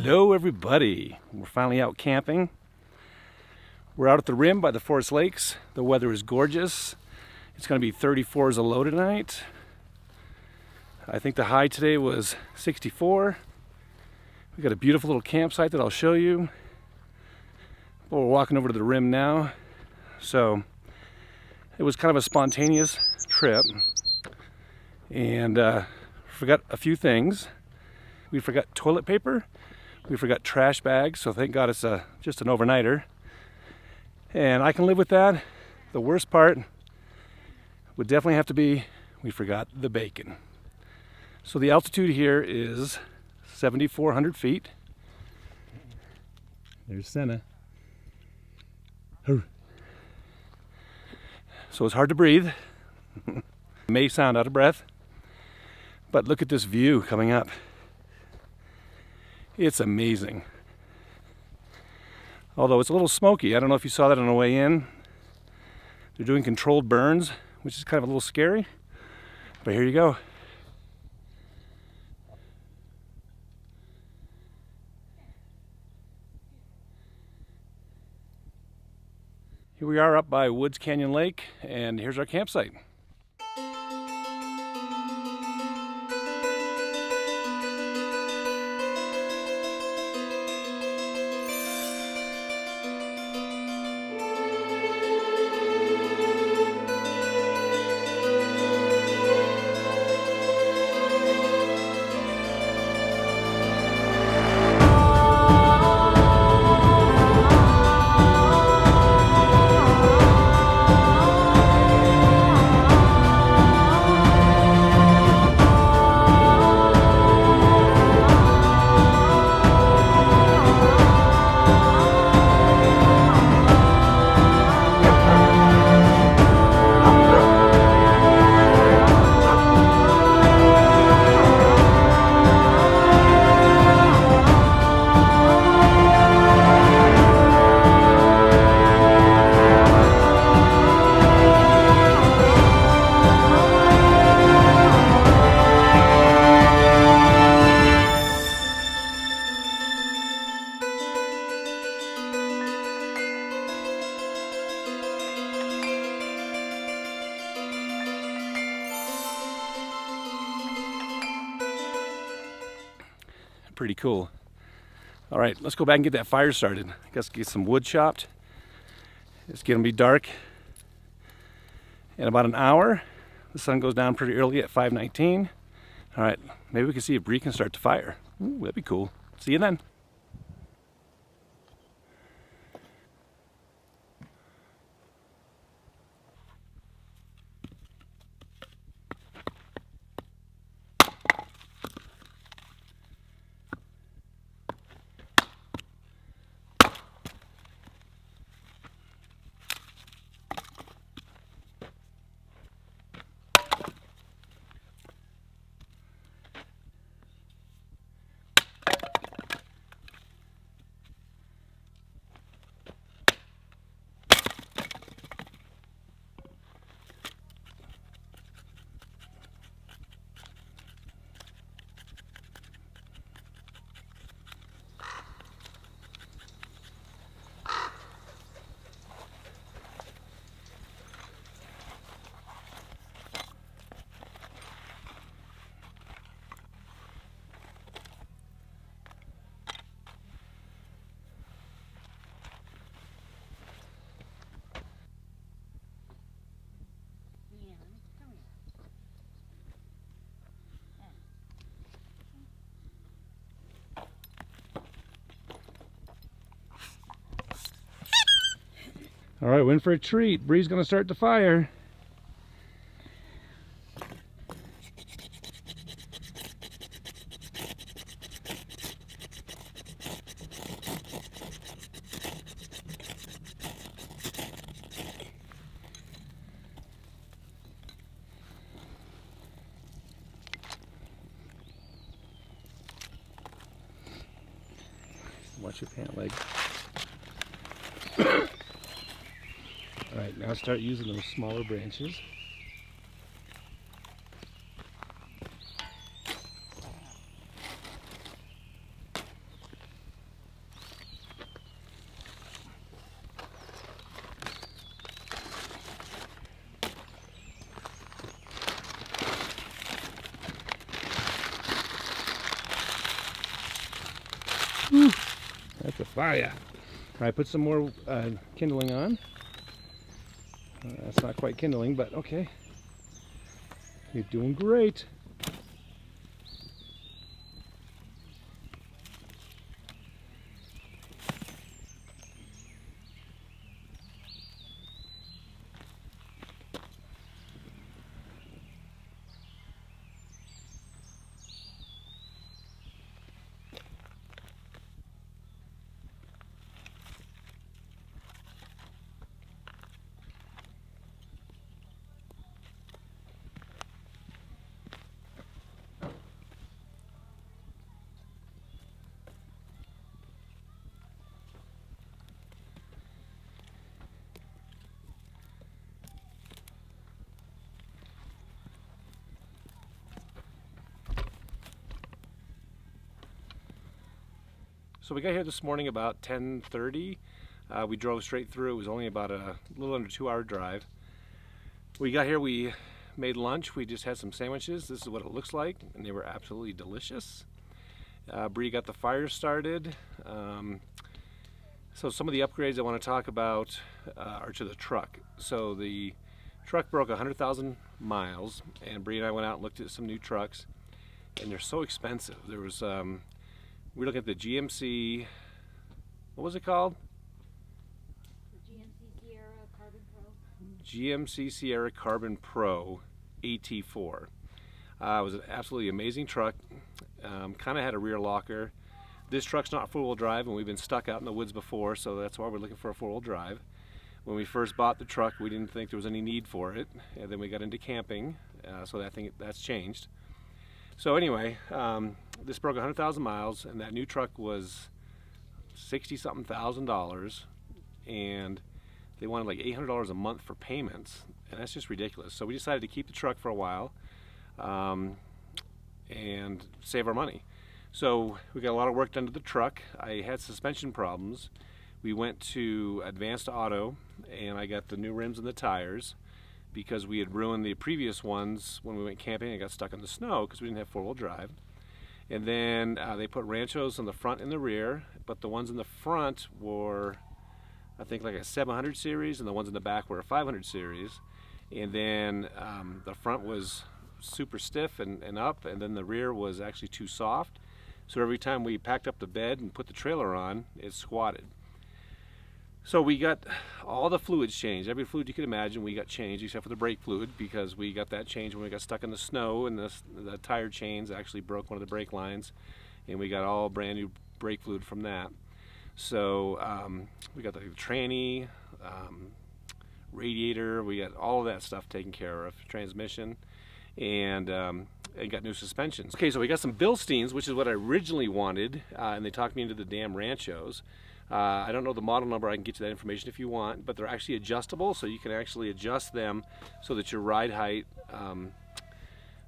Hello everybody, we're finally out camping. We're out at the rim by the Forest Lakes. The weather is gorgeous. It's going to be 34 as a low tonight. I think the high today was 64. We got a beautiful little campsite that I'll show you. But we're walking over to the rim now. So it was kind of a spontaneous trip. And forgot a few things. We forgot toilet paper. We forgot trash bags, so thank God it's just an overnighter. And I can live with that. The worst part would definitely have to be we forgot the bacon. So the altitude here is 7,400 feet. There's Senna. So it's hard to breathe. May sound out of breath, but look at this view coming up. It's amazing. Although it's a little smoky. I don't know if you saw that on the way in. They're doing controlled burns, which is kind of a little scary. But here you go. Here we are up by Woods Canyon Lake, and here's our campsite. Pretty cool. All right, let's go back and get that fire started. I guess get some wood chopped. It's gonna be dark in about an hour. The sun goes down pretty early at 5:19. All right, maybe we can see if Bri can start the fire. Ooh, that'd be cool. See you then. All right, we're in for a treat. Bri's gonna start the fire. Watch your pant leg. All right, now start using those smaller branches. fire. All right, put some more kindling on. That's not quite kindling, but okay. You're doing great. So we got here this morning about 10:30. We drove straight through. It was only about a little under 2-hour drive. We got here, we made lunch. We just had some sandwiches. This is what it looks like, and they were absolutely delicious. Bri got the fire started. So some of the upgrades I want to talk about are to the truck. So the truck broke 100,000 miles, and Bri and I went out and looked at some new trucks, and they're so expensive. There was we looked at the GMC, what was it called? GMC Sierra Carbon Pro. GMC Sierra Carbon Pro AT4. It was an absolutely amazing truck. Kind of had a rear locker. This truck's not four-wheel drive, and we've been stuck out in the woods before, so that's why we're looking for a four-wheel drive. When we first bought the truck, we didn't think there was any need for it, and then we got into camping, so I think that's changed. So anyway, this broke 100,000 miles, and that new truck was $60-something thousand, and they wanted like $800 a month for payments, and that's just ridiculous. So we decided to keep the truck for a while and save our money. So we got a lot of work done to the truck. I had suspension problems. We went to Advanced Auto, and I got the new rims and the tires, because we had ruined the previous ones when we went camping and got stuck in the snow because we didn't have four-wheel drive. And then they put Ranchos in the front and the rear, but the ones in the front were, I think, like a 700 series, and the ones in the back were a 500 series. And then the front was super stiff and up, and then the rear was actually too soft. So every time we packed up the bed and put the trailer on, it squatted. So we got all the fluids changed. Every fluid you could imagine we got changed, except for the brake fluid, because we got that changed when we got stuck in the snow, and the tire chains actually broke one of the brake lines, and we got all brand new brake fluid from that. So we got the tranny, radiator, we got all of that stuff taken care of, transmission, and got new suspensions. Okay, so we got some Bilsteins, which is what I originally wanted, and they talked me into the damn Ranchos. I don't know the model number. I can get you that information if you want, but they're actually adjustable, so you can actually adjust them so that your ride height,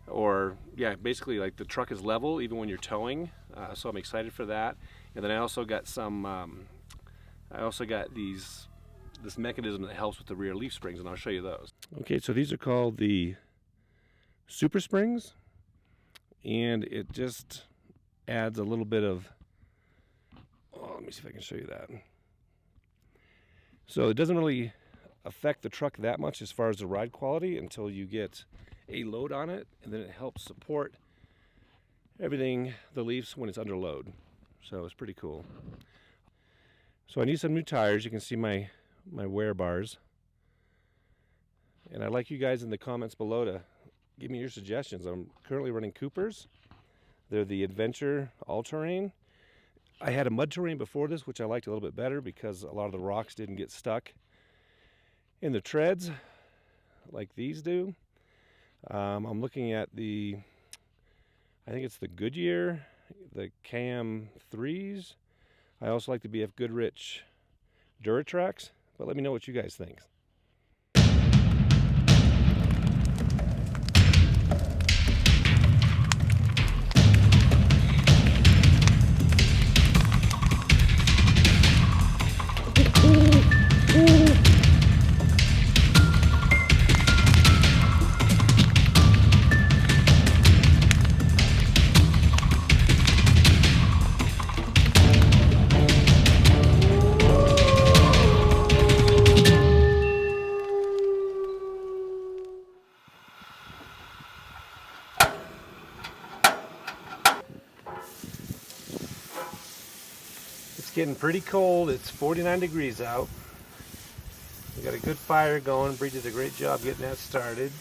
or yeah, basically like the truck is level even when you're towing. So I'm excited for that. And then I also got some. I also got this mechanism that helps with the rear leaf springs, and I'll show you those. Okay, so these are called the Super Springs, and it just adds a little bit of. Oh, let me see if I can show you that. So it doesn't really affect the truck that much as far as the ride quality until you get a load on it, and then it helps support everything, the leaves, when it's under load. So it's pretty cool. So I need some new tires. You can see my wear bars. And I'd like you guys in the comments below to give me your suggestions. I'm currently running Coopers. They're the Adventure All-Terrain. I had a mud terrain before this, which I liked a little bit better because a lot of the rocks didn't get stuck in the treads like these do. I'm looking at I think it's the Goodyear, the KM3s. I also like the BF Goodrich Duratrax, but let me know what you guys think. It's getting pretty cold. It's 49 degrees out. We got a good fire going. Bri did a great job getting that started.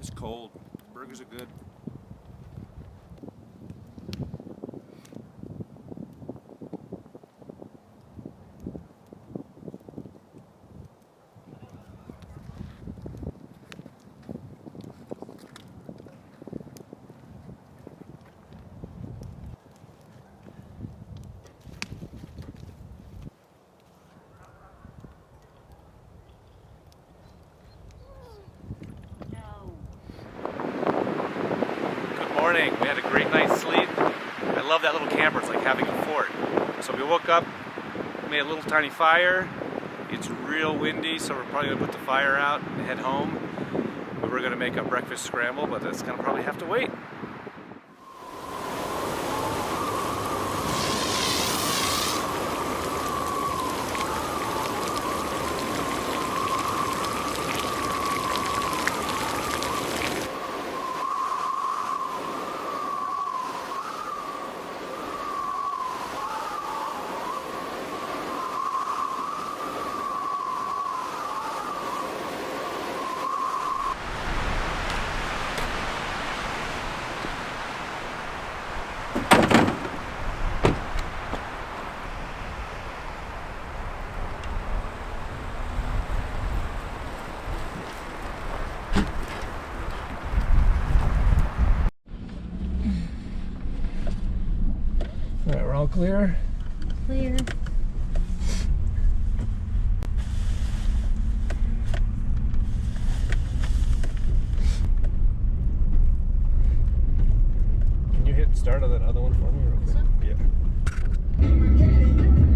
It's cold. Burgers are good. Morning. We had a great night's sleep. I love that little camper. It's like having a fort. So we woke up, made a little tiny fire. It's real windy, so we're probably gonna put the fire out and head home. We were gonna make a breakfast scramble, but that's gonna probably have to wait. All right, we're all clear? Clear. Can you hit start on that other one for me real quick? Yeah.